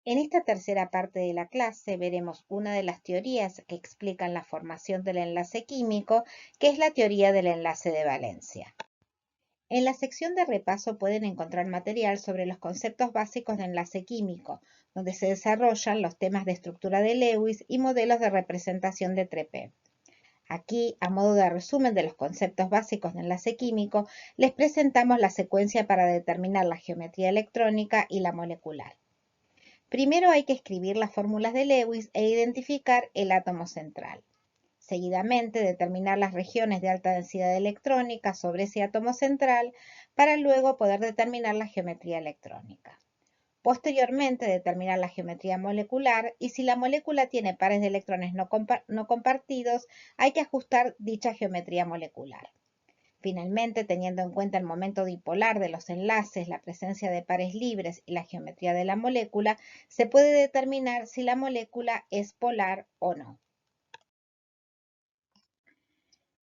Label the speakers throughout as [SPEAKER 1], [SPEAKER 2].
[SPEAKER 1] En esta tercera parte de la clase veremos una de las teorías que explican la formación del enlace químico, que es la teoría del enlace de valencia. En la sección de repaso pueden encontrar material sobre los conceptos básicos de enlace químico, donde se desarrollan los temas de estructura de Lewis y modelos de representación de Trepé. Aquí, a modo de resumen de los conceptos básicos de enlace químico, les presentamos la secuencia para determinar la geometría electrónica y la molecular. Primero hay que escribir las fórmulas de Lewis e identificar el átomo central. Seguidamente, determinar las regiones de alta densidad electrónica sobre ese átomo central para luego poder determinar la geometría electrónica. Posteriormente, determinar la geometría molecular y si la molécula tiene pares de electrones no compartidos, hay que ajustar dicha geometría molecular. Finalmente, teniendo en cuenta el momento dipolar de los enlaces, la presencia de pares libres y la geometría de la molécula, se puede determinar si la molécula es polar o no.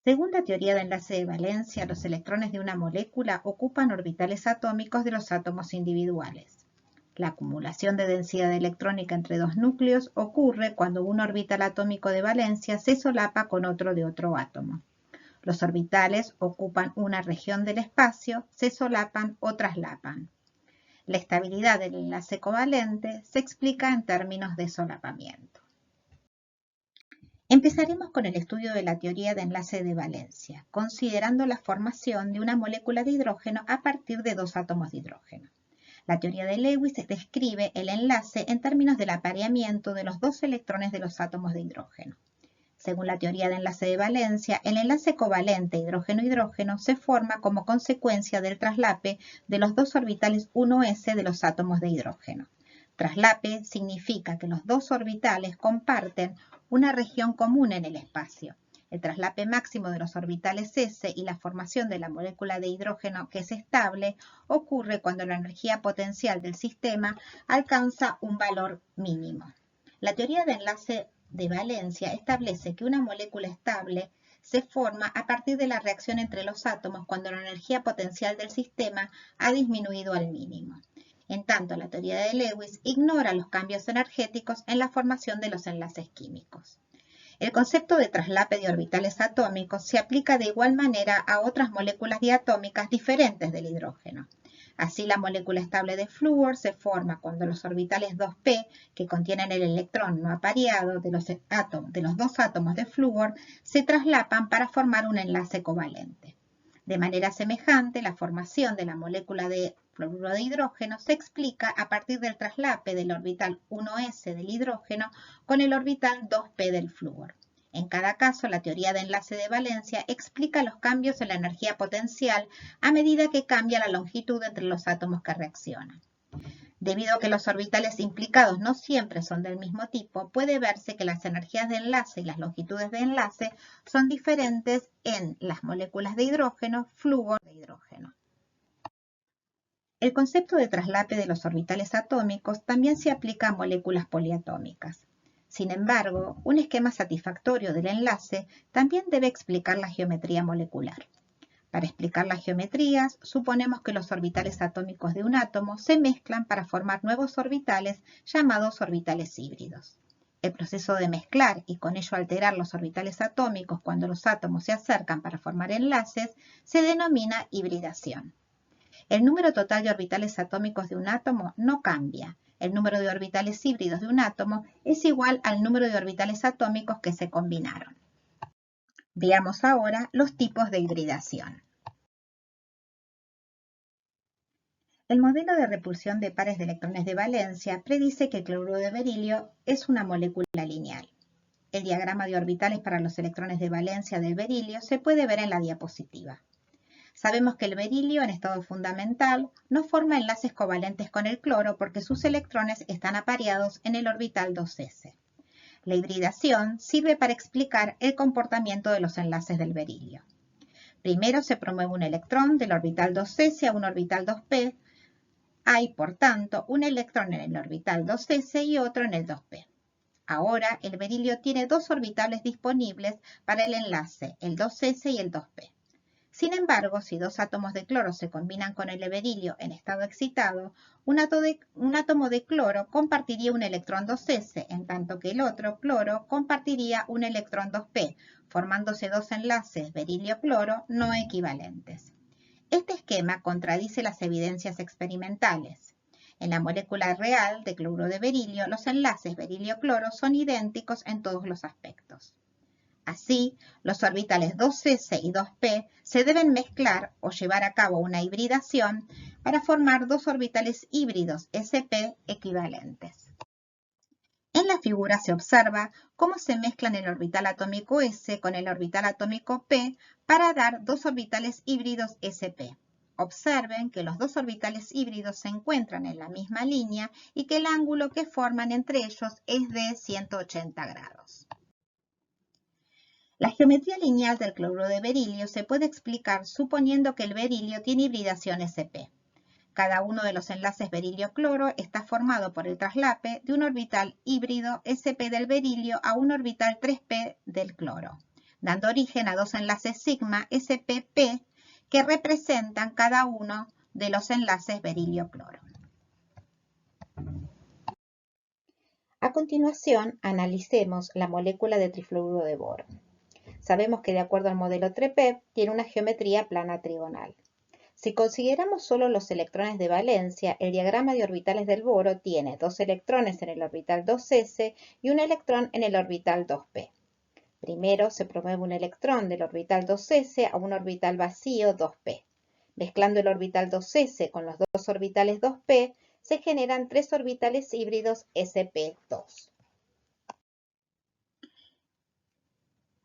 [SPEAKER 1] Según la teoría de enlace de valencia, los electrones de una molécula ocupan orbitales atómicos de los átomos individuales. La acumulación de densidad electrónica entre dos núcleos ocurre cuando un orbital atómico de valencia se solapa con otro de otro átomo. Los orbitales ocupan una región del espacio, se solapan o traslapan. La estabilidad del enlace covalente se explica en términos de solapamiento. Empezaremos con el estudio de la teoría de enlace de valencia, considerando la formación de una molécula de hidrógeno a partir de dos átomos de hidrógeno. La teoría de Lewis describe el enlace en términos del apareamiento de los dos electrones de los átomos de hidrógeno. Según la teoría de enlace de valencia, el enlace covalente hidrógeno-hidrógeno se forma como consecuencia del traslape de los dos orbitales 1s de los átomos de hidrógeno. Traslape significa que los dos orbitales comparten una región común en el espacio. El traslape máximo de los orbitales s y la formación de la molécula de hidrógeno que es estable ocurre cuando la energía potencial del sistema alcanza un valor mínimo. La teoría de enlace de valencia establece que una molécula estable se forma a partir de la reacción entre los átomos cuando la energía potencial del sistema ha disminuido al mínimo. En tanto, la teoría de Lewis ignora los cambios energéticos en la formación de los enlaces químicos. El concepto de traslape de orbitales atómicos se aplica de igual manera a otras moléculas diatómicas diferentes del hidrógeno. Así, la molécula estable de flúor se forma cuando los orbitales 2p, que contienen el electrón no apareado de los dos átomos de flúor, se traslapan para formar un enlace covalente. De manera semejante, la formación de la molécula de fluoruro de hidrógeno se explica a partir del traslape del orbital 1s del hidrógeno con el orbital 2p del flúor. En cada caso, la teoría de enlace de valencia explica los cambios en la energía potencial a medida que cambia la longitud entre los átomos que reaccionan. Debido a que los orbitales implicados no siempre son del mismo tipo, puede verse que las energías de enlace y las longitudes de enlace son diferentes en las moléculas de hidrógeno, flúor de hidrógeno. El concepto de traslape de los orbitales atómicos también se aplica a moléculas poliatómicas. Sin embargo, un esquema satisfactorio del enlace también debe explicar la geometría molecular. Para explicar las geometrías, suponemos que los orbitales atómicos de un átomo se mezclan para formar nuevos orbitales llamados orbitales híbridos. El proceso de mezclar y con ello alterar los orbitales atómicos cuando los átomos se acercan para formar enlaces se denomina hibridación. El número total de orbitales atómicos de un átomo no cambia. El número de orbitales híbridos de un átomo es igual al número de orbitales atómicos que se combinaron. Veamos ahora los tipos de hibridación. El modelo de repulsión de pares de electrones de valencia predice que el cloruro de berilio es una molécula lineal. El diagrama de orbitales para los electrones de valencia del berilio se puede ver en la diapositiva. Sabemos que el berilio en estado fundamental no forma enlaces covalentes con el cloro porque sus electrones están apareados en el orbital 2s. La hibridación sirve para explicar el comportamiento de los enlaces del berilio. Primero se promueve un electrón del orbital 2s a un orbital 2p. Hay, por tanto, un electrón en el orbital 2s y otro en el 2p. Ahora, el berilio tiene dos orbitales disponibles para el enlace, el 2s y el 2p. Sin embargo, si dos átomos de cloro se combinan con el berilio en estado excitado, un átomo de cloro compartiría un electrón 2s, en tanto que el otro, cloro, compartiría un electrón 2p, formándose dos enlaces berilio-cloro no equivalentes. Este esquema contradice las evidencias experimentales. En la molécula real de cloruro de berilio, los enlaces berilio-cloro son idénticos en todos los aspectos. Así, los orbitales 2s y 2p se deben mezclar o llevar a cabo una hibridación para formar dos orbitales híbridos sp equivalentes. En la figura se observa cómo se mezclan el orbital atómico s con el orbital atómico p para dar dos orbitales híbridos sp. Observen que los dos orbitales híbridos se encuentran en la misma línea y que el ángulo que forman entre ellos es de 180 grados. La geometría lineal del cloruro de berilio se puede explicar suponiendo que el berilio tiene hibridación sp. Cada uno de los enlaces berilio-cloro está formado por el traslape de un orbital híbrido sp del berilio a un orbital 3p del cloro, dando origen a dos enlaces sigma sp-p que representan cada uno de los enlaces berilio-cloro. A continuación, analicemos la molécula de trifluoruro de boro. Sabemos que de acuerdo al modelo TREPEP tiene una geometría plana trigonal. Si consideramos solo los electrones de valencia, el diagrama de orbitales del boro tiene dos electrones en el orbital 2s y un electrón en el orbital 2p. Primero se promueve un electrón del orbital 2s a un orbital vacío 2p. Mezclando el orbital 2s con los dos orbitales 2p, se generan tres orbitales híbridos sp2.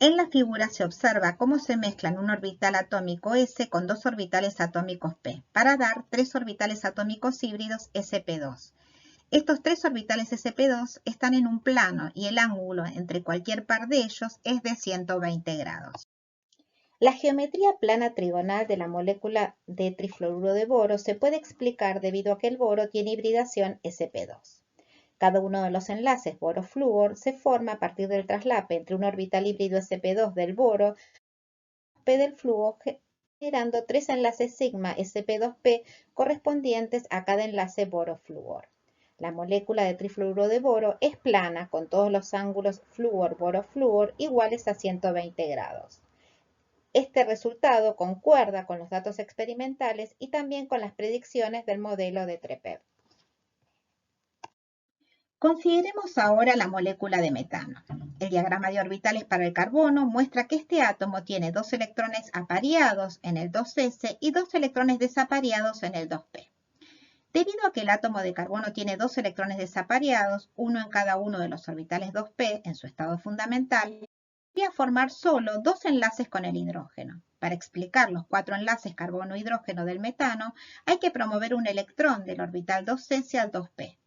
[SPEAKER 1] En la figura se observa cómo se mezclan un orbital atómico s con dos orbitales atómicos p, para dar tres orbitales atómicos híbridos sp2. Estos tres orbitales sp2 están en un plano y el ángulo entre cualquier par de ellos es de 120 grados. La geometría plana trigonal de la molécula de trifluoruro de boro se puede explicar debido a que el boro tiene hibridación sp2. Cada uno de los enlaces boro-flúor se forma a partir del traslape entre un orbital híbrido sp2 del boro y p del flúor, generando tres enlaces sigma sp2p correspondientes a cada enlace boro-flúor. La molécula de trifluoruro de boro es plana con todos los ángulos flúor-boro-flúor iguales a 120 grados. Este resultado concuerda con los datos experimentales y también con las predicciones del modelo de TREPEP. Consideremos ahora la molécula de metano. El diagrama de orbitales para el carbono muestra que este átomo tiene dos electrones apareados en el 2s y dos electrones desapareados en el 2p. Debido a que el átomo de carbono tiene dos electrones desapareados, uno en cada uno de los orbitales 2p en su estado fundamental, voy a formar solo dos enlaces con el hidrógeno. Para explicar los cuatro enlaces carbono-hidrógeno del metano, hay que promover un electrón del orbital 2s al 2p.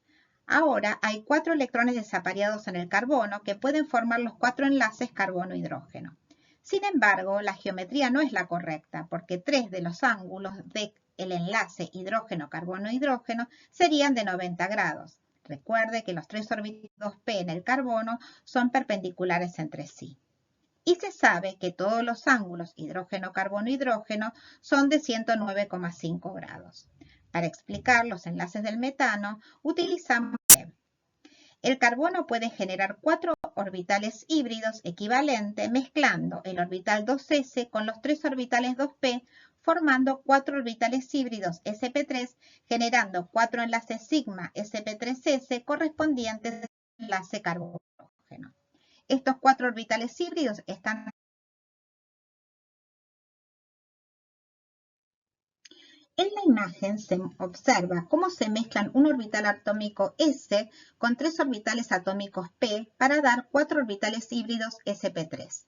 [SPEAKER 1] Ahora hay cuatro electrones desapareados en el carbono que pueden formar los cuatro enlaces carbono-hidrógeno. Sin embargo, la geometría no es la correcta porque tres de los ángulos del enlace hidrógeno-carbono-hidrógeno serían de 90 grados. Recuerde que los tres orbitales 2p en el carbono son perpendiculares entre sí. Y se sabe que todos los ángulos hidrógeno-carbono-hidrógeno son de 109,5 grados. Para explicar los enlaces del metano, utilizamos el carbono puede generar cuatro orbitales híbridos equivalentes mezclando el orbital 2s con los tres orbitales 2p, formando cuatro orbitales híbridos sp3, generando cuatro enlaces sigma sp3s correspondientes al enlace carbono-hidrógeno. Estos cuatro orbitales híbridos están en la imagen se observa cómo se mezclan un orbital atómico s con tres orbitales atómicos p para dar cuatro orbitales híbridos sp3.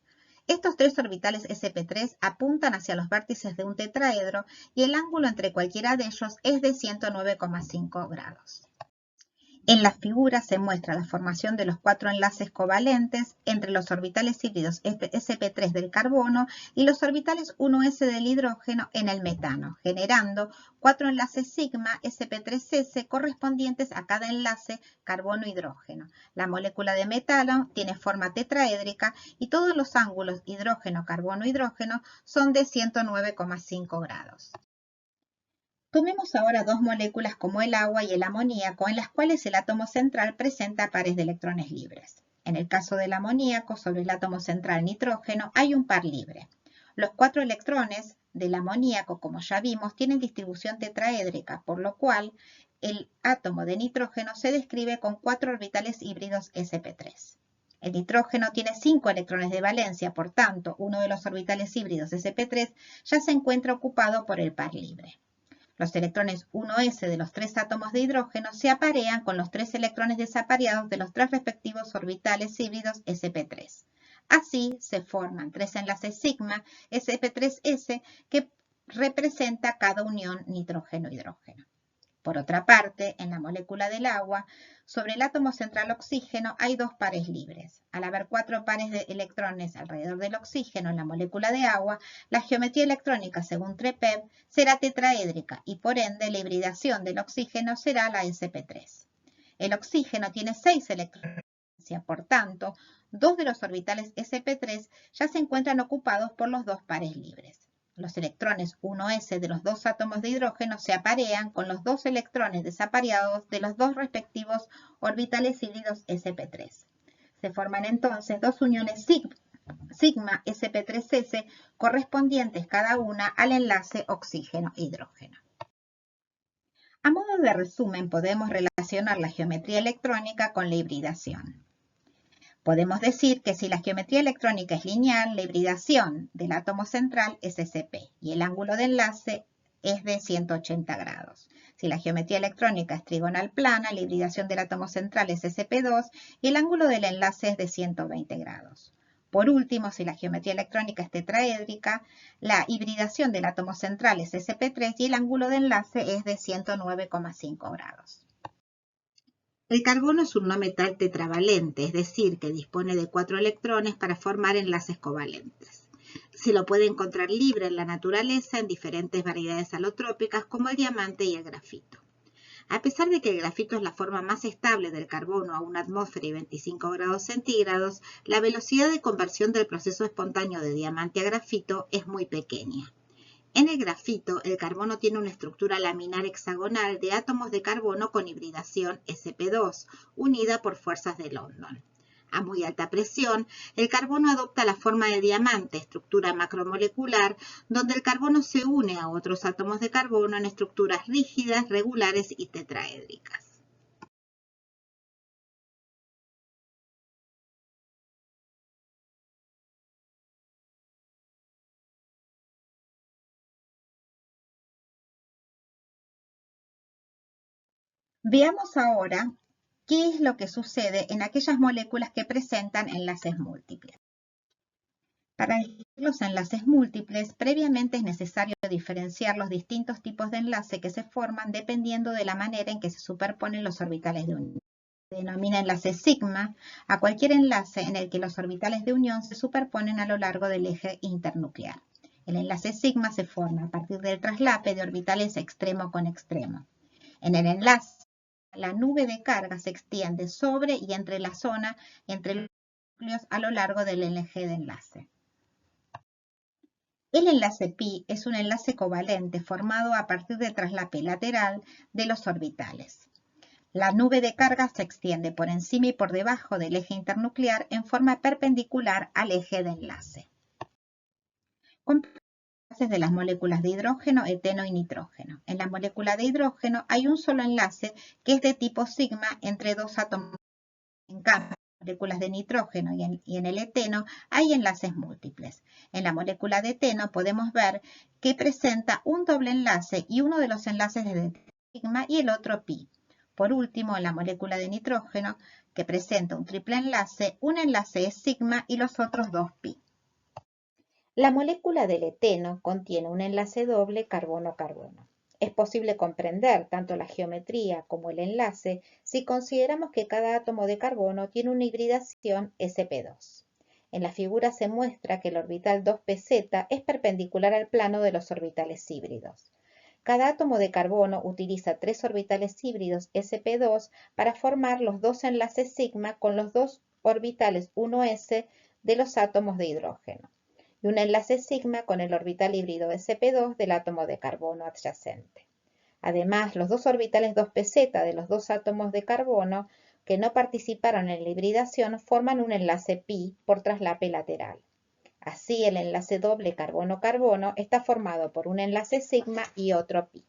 [SPEAKER 1] Estos tres orbitales sp3 apuntan hacia los vértices de un tetraedro y el ángulo entre cualquiera de ellos es de 109,5 grados. En la figura se muestra la formación de los 4 enlaces covalentes entre los orbitales híbridos sp3 del carbono y los orbitales 1s del hidrógeno en el metano, generando 4 enlaces sigma sp3s correspondientes a cada enlace carbono-hidrógeno. La molécula de metano tiene forma tetraédrica y todos los ángulos hidrógeno-carbono-hidrógeno son de 109,5 grados. Tomemos ahora dos moléculas como el agua y el amoníaco, en las cuales el átomo central presenta pares de electrones libres. En el caso del amoníaco, sobre el átomo central nitrógeno hay un par libre. Los 4 electrones del amoníaco, como ya vimos, tienen distribución tetraédrica, por lo cual el átomo de nitrógeno se describe con 4 orbitales híbridos sp3. El nitrógeno tiene 5 electrones de valencia, por tanto, uno de los orbitales híbridos sp3 ya se encuentra ocupado por el par libre. Los electrones 1s de los 3 átomos de hidrógeno se aparean con los 3 electrones desapareados de los 3 respectivos orbitales híbridos sp3. Así se forman 3 enlaces sigma sp3s que representa cada unión nitrógeno-hidrógeno. Por otra parte, en la molécula del agua, sobre el átomo central oxígeno hay 2 pares libres. Al haber 4 pares de electrones alrededor del oxígeno en la molécula de agua, la geometría electrónica según TREPEB será tetraédrica y por ende la hibridación del oxígeno será la sp3. El oxígeno tiene 6 electrones, por tanto, 2 de los orbitales sp3 ya se encuentran ocupados por los 2 pares libres. Los electrones 1s de los 2 átomos de hidrógeno se aparean con los 2 electrones desapareados de los 2 respectivos orbitales híbridos sp3. Se forman entonces 2 uniones sigma sp3s correspondientes cada una al enlace oxígeno-hidrógeno. A modo de resumen, podemos relacionar la geometría electrónica con la hibridación. Podemos decir que si la geometría electrónica es lineal, la hibridación del átomo central es sp y el ángulo de enlace es de 180 grados. Si la geometría electrónica es trigonal plana, la hibridación del átomo central es sp2 y el ángulo del enlace es de 120 grados. Por último, si la geometría electrónica es tetraédrica, la hibridación del átomo central es sp3 y el ángulo de enlace es de 109,5 grados. El carbono es un no metal tetravalente, es decir, que dispone de 4 electrones para formar enlaces covalentes. Se lo puede encontrar libre en la naturaleza en diferentes variedades alotrópicas como el diamante y el grafito. A pesar de que el grafito es la forma más estable del carbono a 1 atmósfera y 25 grados centígrados, la velocidad de conversión del proceso espontáneo de diamante a grafito es muy pequeña. En el grafito, el carbono tiene una estructura laminar hexagonal de átomos de carbono con hibridación sp2, unida por fuerzas de London. A muy alta presión, el carbono adopta la forma de diamante, estructura macromolecular, donde el carbono se une a otros átomos de carbono en estructuras rígidas, regulares y tetraédricas. Veamos ahora qué es lo que sucede en aquellas moléculas que presentan enlaces múltiples. Para elegir los enlaces múltiples, previamente es necesario diferenciar los distintos tipos de enlace que se forman dependiendo de la manera en que se superponen los orbitales de unión. Se denomina enlace sigma a cualquier enlace en el que los orbitales de unión se superponen a lo largo del eje internuclear. El enlace sigma se forma a partir del traslape de orbitales extremo con extremo. En el enlace, la nube de carga se extiende sobre y entre la zona entre los núcleos a lo largo del eje de enlace. El enlace pi es un enlace covalente formado a partir del traslape lateral de los orbitales. La nube de carga se extiende por encima y por debajo del eje internuclear en forma perpendicular al eje de enlace. Enlaces de las moléculas de hidrógeno, eteno y nitrógeno. En la molécula de hidrógeno hay un solo enlace que es de tipo sigma entre 2 átomos. En cambio, en las moléculas de nitrógeno y en el eteno hay enlaces múltiples. En la molécula de eteno podemos ver que presenta un doble enlace y uno de los enlaces es de sigma y el otro pi. Por último, en la molécula de nitrógeno, que presenta un triple enlace, un enlace es sigma y los otros 2 pi. La molécula del eteno contiene un enlace doble carbono-carbono. Es posible comprender tanto la geometría como el enlace si consideramos que cada átomo de carbono tiene una hibridación sp2. En la figura se muestra que el orbital 2pz es perpendicular al plano de los orbitales híbridos. Cada átomo de carbono utiliza 3 orbitales híbridos sp2 para formar los dos enlaces sigma con los dos orbitales 1s de los átomos de hidrógeno y un enlace sigma con el orbital híbrido sp2 del átomo de carbono adyacente. Además, los dos orbitales 2pz de los dos átomos de carbono que no participaron en la hibridación forman un enlace pi por traslape lateral. Así, el enlace doble carbono-carbono está formado por un enlace sigma y otro pi.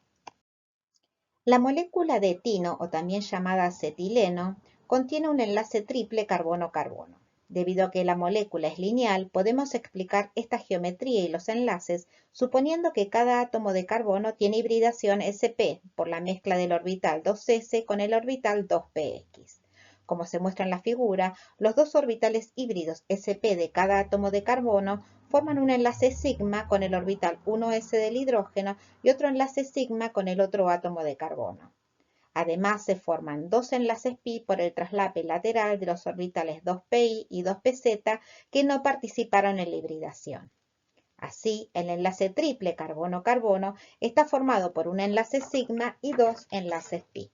[SPEAKER 1] La molécula de etino, o también llamada acetileno, contiene un enlace triple carbono-carbono. Debido a que la molécula es lineal, podemos explicar esta geometría y los enlaces suponiendo que cada átomo de carbono tiene hibridación sp por la mezcla del orbital 2s con el orbital 2px. Como se muestra en la figura, los dos orbitales híbridos sp de cada átomo de carbono forman un enlace sigma con el orbital 1s del hidrógeno y otro enlace sigma con el otro átomo de carbono. Además, se forman dos enlaces pi por el traslape lateral de los orbitales 2pi y 2pz que no participaron en la hibridación. Así, el enlace triple carbono-carbono está formado por un enlace sigma y dos enlaces pi.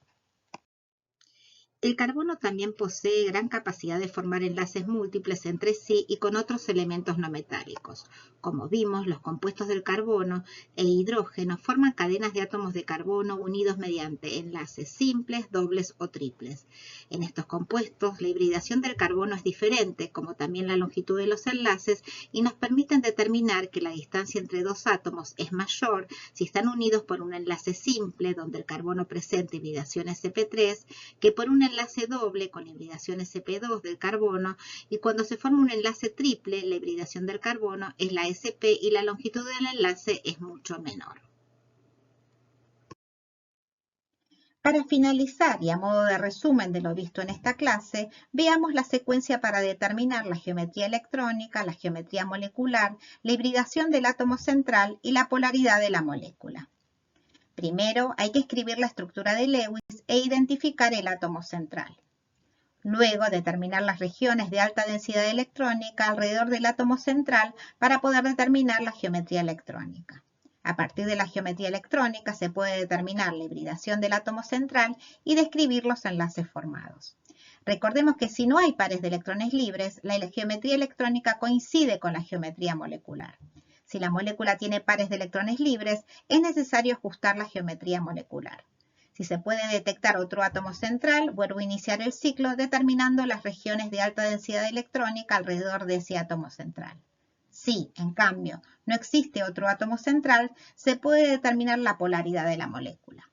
[SPEAKER 1] El carbono también posee gran capacidad de formar enlaces múltiples entre sí y con otros elementos no metálicos. Como vimos, los compuestos del carbono e hidrógeno forman cadenas de átomos de carbono unidos mediante enlaces simples, dobles o triples. En estos compuestos, la hibridación del carbono es diferente, como también la longitud de los enlaces, y nos permiten determinar que la distancia entre dos átomos es mayor si están unidos por un enlace simple, donde el carbono presenta hibridación sp3, que por un enlace doble con la hibridación sp2 del carbono, y cuando se forma un enlace triple, la hibridación del carbono es la sp y la longitud del enlace es mucho menor. Para finalizar y a modo de resumen de lo visto en esta clase, veamos la secuencia para determinar la geometría electrónica, la geometría molecular, la hibridación del átomo central y la polaridad de la molécula. Primero hay que escribir la estructura de Lewis e identificar el átomo central. Luego, determinar las regiones de alta densidad electrónica alrededor del átomo central para poder determinar la geometría electrónica. A partir de la geometría electrónica se puede determinar la hibridación del átomo central y describir los enlaces formados. Recordemos que si no hay pares de electrones libres, la geometría electrónica coincide con la geometría molecular. Si la molécula tiene pares de electrones libres, es necesario ajustar la geometría molecular. Si se puede detectar otro átomo central, vuelvo a iniciar el ciclo determinando las regiones de alta densidad electrónica alrededor de ese átomo central. Si, en cambio, no existe otro átomo central, se puede determinar la polaridad de la molécula.